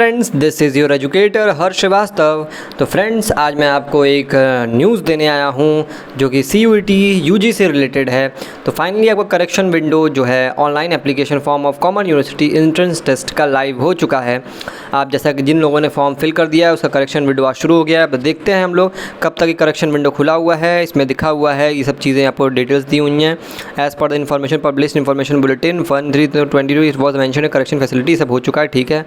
Friends, this is your educator Harsh Srivastava. तो friends, आज मैं आपको एक न्यूज़ देने आया हूँ जो कि CUET UG से रिलेटेड है। तो फाइनली आपका करेक्शन विंडो जो है online application form of common university entrance test का लाइव हो चुका है। आप जैसा कि जिन लोगों ने फॉर्म फिल कर दिया है उसका करेक्शन विंडो आज शुरू हो गया है। अब देखते हैं हम लोग कब तक ये करेक्शन विंडो खुला हुआ है। इसमें दिखा हुआ है ये सब चीज़ें, आपको डिटेल्स दी हुई हैं। As per the information publish information bulletin 1/3/22 it was mention correction facility सब हो चुका है, ठीक है।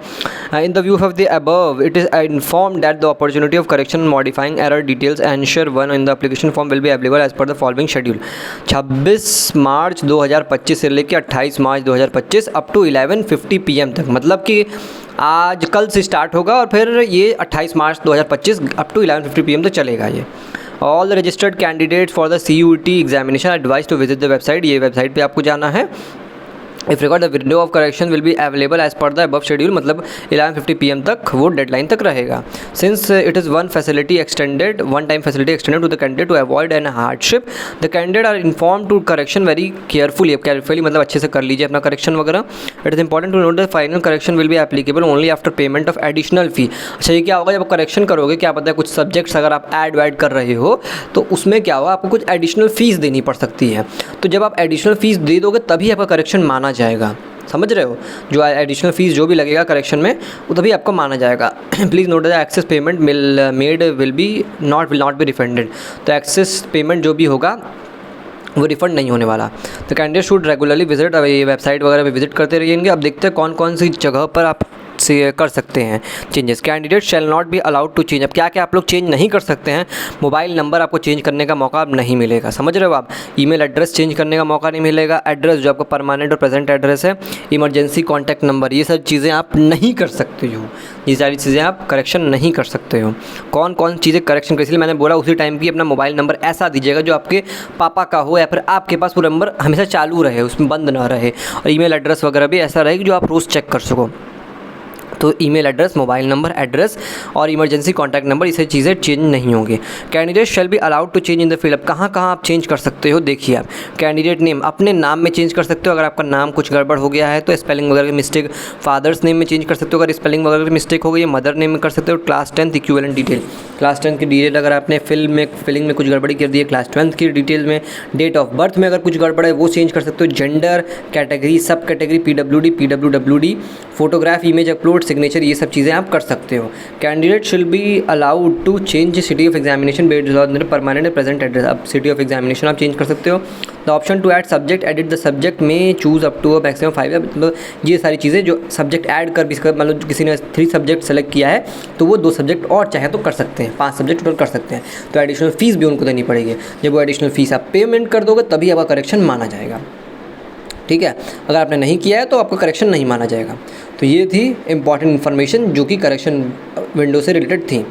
In the view of the above it is informed that the opportunity of correction modifying error details ensure one in the application form will be available as per the following schedule। 26 मार्च 2025 से लेकर 28 मार्च 2025 up to 11:50 PM तक, मतलब कि आज कल से start होगा और फिर ये 28 मार्च 2025 अप टू 11:50 PM तक चलेगा ये। All the registered candidate for the CUET examination advise to visit the website. ये वेबसाइट पे आपको जाना है। If record the window of correction will be available as per the above schedule, मतलब 11:50 PM तक वो डेडलाइन तक रहेगा। Since it is one time facility extended to the candidate to avoid an hardship, the candidate are inform to correction very carefully. अब carefully मतलब अच्छे से कर लीजिए अपना करेक्शन वगैरह। It is important to note the final correction will be applicable only after payment of additional fee. अच्छा, ये क्या होगा जब करेक्शन करोगे, क्या पता है कुछ सब्जेक्ट्स अगर आप ऐड कर रहे हो तो उसमें क्या होगा, आपको कुछ एडिशनल फ़ीस देनी पड़ सकती है। तो जब आप एडिशनल फ़ीस दे दोगे तभी आपका करेक्शन माना जाएगा, समझ रहे हो। जो एडिशनल फीस जो भी लगेगा करेक्शन में वो तभी आपको माना जाएगा। Please note the access payment made will not be refunded. तो एक्सेस पेमेंट जो भी होगा वो रिफ़ंड नहीं होने वाला। तो कैंडिडेट शुड रेगुलरली विजिट, अब ये वेबसाइट वगैरह पे विजिट करते रहिएंगे। अब देखते हैं कौन कौन सी जगह पर आप से कर सकते हैं changes. Candidate shall not be allowed to change. अब क्या क्या आप लोग चेंज नहीं कर सकते हैं, मोबाइल नंबर आपको चेंज करने का मौका अब नहीं मिलेगा, समझ रहे हो आप। ईमेल एड्रेस चेंज करने का मौका नहीं मिलेगा। एड्रेस जो आपका परमानेंट और प्रेजेंट एड्रेस है, इमरजेंसी कॉन्टैक्ट नंबर, ये सब चीज़ें आप नहीं कर सकते हो। ये सारी चीज़ें आप करेक्शन नहीं कर सकते हो। कौन कौन चीज़ें करेक्शन कर, इसलिए मैंने बोला उसी टाइम की अपना मोबाइल नंबर ऐसा दीजिएगा जो आपके पापा का हो या फिर आपके पास वो नंबर हमेशा चालू रहे, उसमें बंद ना रहे। और ईमेल एड्रेस वगैरह भी ऐसा रहे कि जो आप रोज़ चेक कर सको। तो email address, mobile number, address और इमरजेंसी कॉन्टैक्ट नंबर, ये चीज़ें चेंज नहीं होंगी। Candidate shall be allowed to change in the field. अब कहाँ कहाँ आप चेंज कर सकते हो, देखिए आप कैंडिडेट नेम अपने नाम में चेंज कर सकते हो। अगर आपका नाम कुछ गड़बड़ हो गया है तो स्पेलिंग वगैरह की मिस्टेक, फादर्स नेम में चेंज कर सकते हो अगर स्पेलिंग वगैरह की मिस्टेक हो गई है। मदर नेम में कर सकते हो। क्लास 10 इक्विवेलेंट डिटेल, क्लास 10 की डिटेल अगर आपने फिलिंग में कुछ गड़बड़ी कर दी है, क्लास 12 की डिटेल में, डेट ऑफ बर्थ में अगर कुछ गड़बड़ है वो चेंज कर सकते हो। Gender, category, subcategory, PWD, photograph, image upload, signature, ये सब चीज़ें आप कर सकते हो। Candidate shall be allowed to change city of examination based on permanent and present address. अब सिटी ऑफ एग्जामिनेशन आप चेंज कर सकते हो। The option to add subject edit the subject में चूज अप टू मैक्सिमम 5, मतलब ये सारी चीज़ें जो सब्जेक्ट ऐड कर भी, मतलब किसी ने 3 सब्जेक्ट सेलेक्ट किया है तो वो 2 सब्जेक्ट और चाहे तो कर सकते हैं, 5 सब्जेक्ट टोटल कर सकते हैं। तो एडिशनल फीस भी उनको देनी पड़ेगी। जब वो एडिशनल फीस आप पेमेंट कर दोगे तभी आपका करेक्शन माना जाएगा, ठीक है। अगर आपने नहीं किया है तो आपका करेक्शन नहीं माना जाएगा। तो ये थी इंपॉर्टेंट इन्फॉर्मेशन जो कि करेक्शन विंडो से रिलेटेड थी।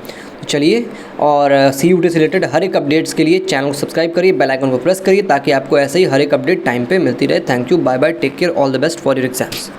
चलिए, और CUET से रिलेटेड हर एक अपडेट्स के लिए चैनल को सब्सक्राइब करिए, बेल आइकन को प्रेस करिए ताकि आपको ऐसे ही हर एक अपडेट टाइम पे मिलती रहे। Thank you, bye bye, take care, all the best for your exams.